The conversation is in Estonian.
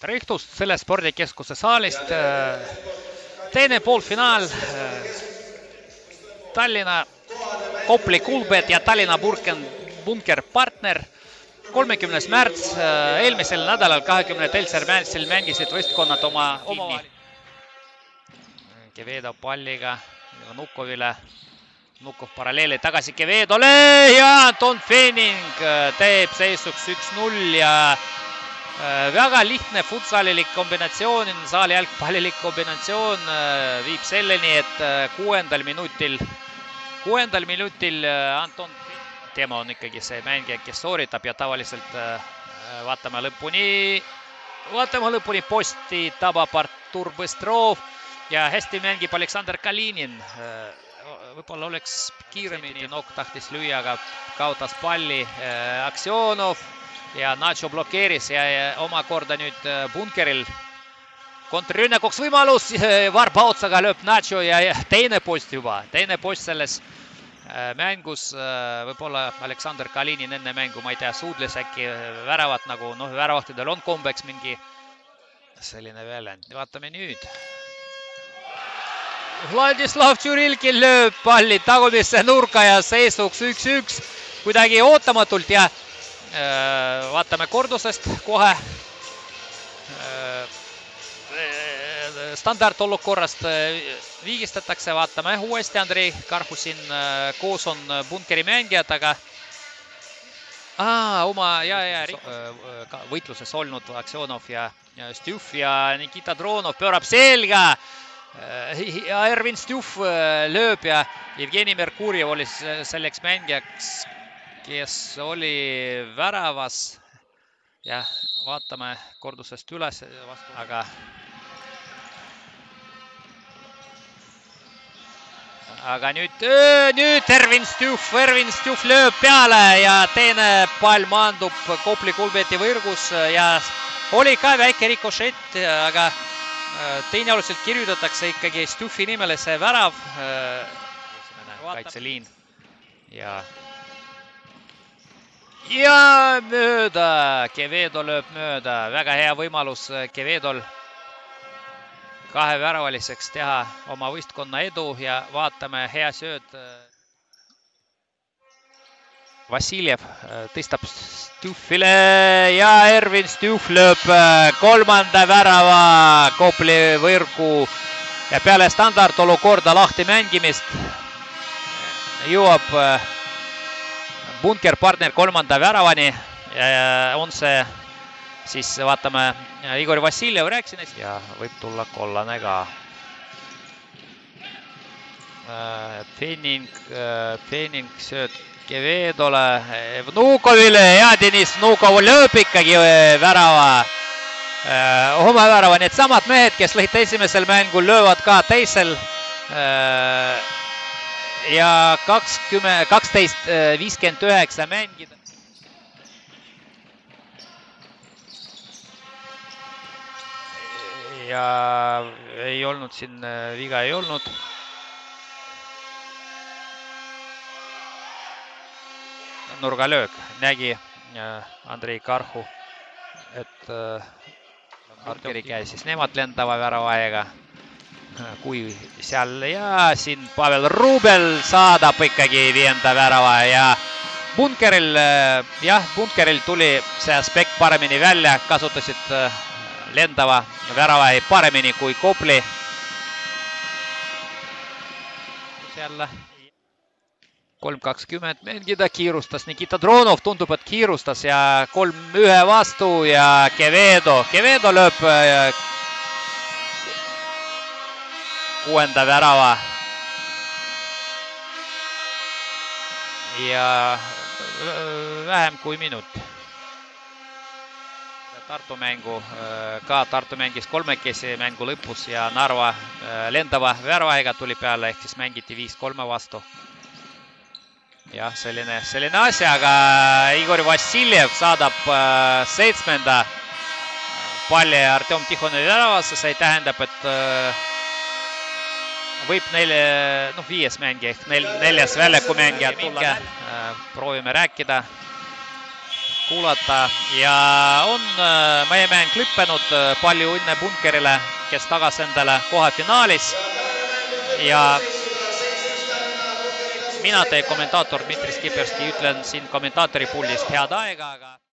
tere õhtust selle spordikeskuse saalist. Teine poolfinaal Tallinna Kopli Kulbet ja Tallinna Bunker Partner. 30. märts eelmisel nädalal 22. märtsil mängisid võistkonnad oma Kevedo palliga Nukovile. Nukov paralleeli tagasi Kevedole ja Anton Feening teeb seisuks 1-0 ja väga lihtne futsalilik kombinatsioon, saali jalgpallilik kombinatsioon viib selleni, et 6. minutil Anton, tema on ikkagi see mängija, kes sooritab ja tavaliselt vaatame lõpuni posti, tabab Artur Bystrov ja hästi mängib Aleksandr Kalinin. Võib-olla oleks kiiremini, Nokk tahtis lüüa, aga kaotas palli Aksionov ja Nacho blokeeris ja omakorda nüüd Bunkeril kontrrünnakuks võimalus, varba otsaga lööb Nacho ja teine post selles mängus. Võib-olla Aleksandr Kalinin enne mängu, ma ei tea, suudles äkki väravat, nagu väravahtidel on kombeks mingi selline väljend. Vaatame nüüd. Vladislav Tšurilki lööb palli tagumisse nurka ja seisuks 1-1 kuidagi ootamatult ja vaatame kordusest kohe. Standardolukorrast viigistatakse, vaatame uuesti. Andrei Karhu siin koos on Bunkeri mängijad, aga võitluses olnud Aksionov ja Stjuf ja Nikita Dronov pöörab selga. Ja Ervin Stjuf lööb ja Jevgeni Merkurjev oli selleks mängijaks, kes oli väravas ja vaatame kordusest üles, aga nüüd Ervin Stjuf lööb peale ja teine pall maandub Kopli Kulbeti võrgus ja oli ka väike rikošett, aga tõenäoliselt kirjutatakse ikkagi Stjufi nimele see värav. Kaitseliin ja mööda, Kevedo lööb mööda. Väga hea võimalus Kevedol kaheväravaliseks teha oma võistkonna edu ja vaatame hea sööd. Vassiljev tõstab Stjufile ja Ervin Stjuf lööb kolmanda värava Kopli võrgu ja peale standardolukorda lahti mängimist jõuab Bunker Partner kolmanda väravani ja on see siis, vaatame, Igor Vassiljev rääkisin ja võib tulla kollane ka. Feening sööd Kevedole, Nukovile ja Deniss Nukov lööb ikkagi värava, oma värava. Need samad mehed, kes lõid esimesel mängul, löövad ka teisel ja 12:59 mängida. Ja ei olnud siin, viga ei olnud. Nurgalöök, nägi Andrei Karhu, et Arkeri käi siis nemad lendava väravaega, kui seal ja siin Pavel Rubel saadab ikkagi viienda värava ja Bunkeril tuli see aspekt paremini välja, kasutasid lendava värava paremini kui Kopli. Jälle 3:20 mängida, kiirustas Nikita Dronov, tundub, et kiirustas ja 3-1 vastu ja Kevedo lööb kuuenda värava ja vähem kui minut. Tartu mängu, ka Tartu mängis kolmekesi mängu lõpus ja Narva lendava väravaega tuli peale, ehk siis mängiti 5-3 vastu. Jah, selline asja, aga Igor Vassiljev saadab 7. palli Artem Tihonovi väravasse, see tähendab, et võib 5. mängija ehk 4. väljaku mängija tulla. Proovime rääkida kuulata ja on meie mäng lõppenud. Palju õnne Bunkerile, kes tagas endale koha finaalis ja mina, teie kommentaator Dmitri Skiberski, ütlen siin kommentaatori puldist head aega, aga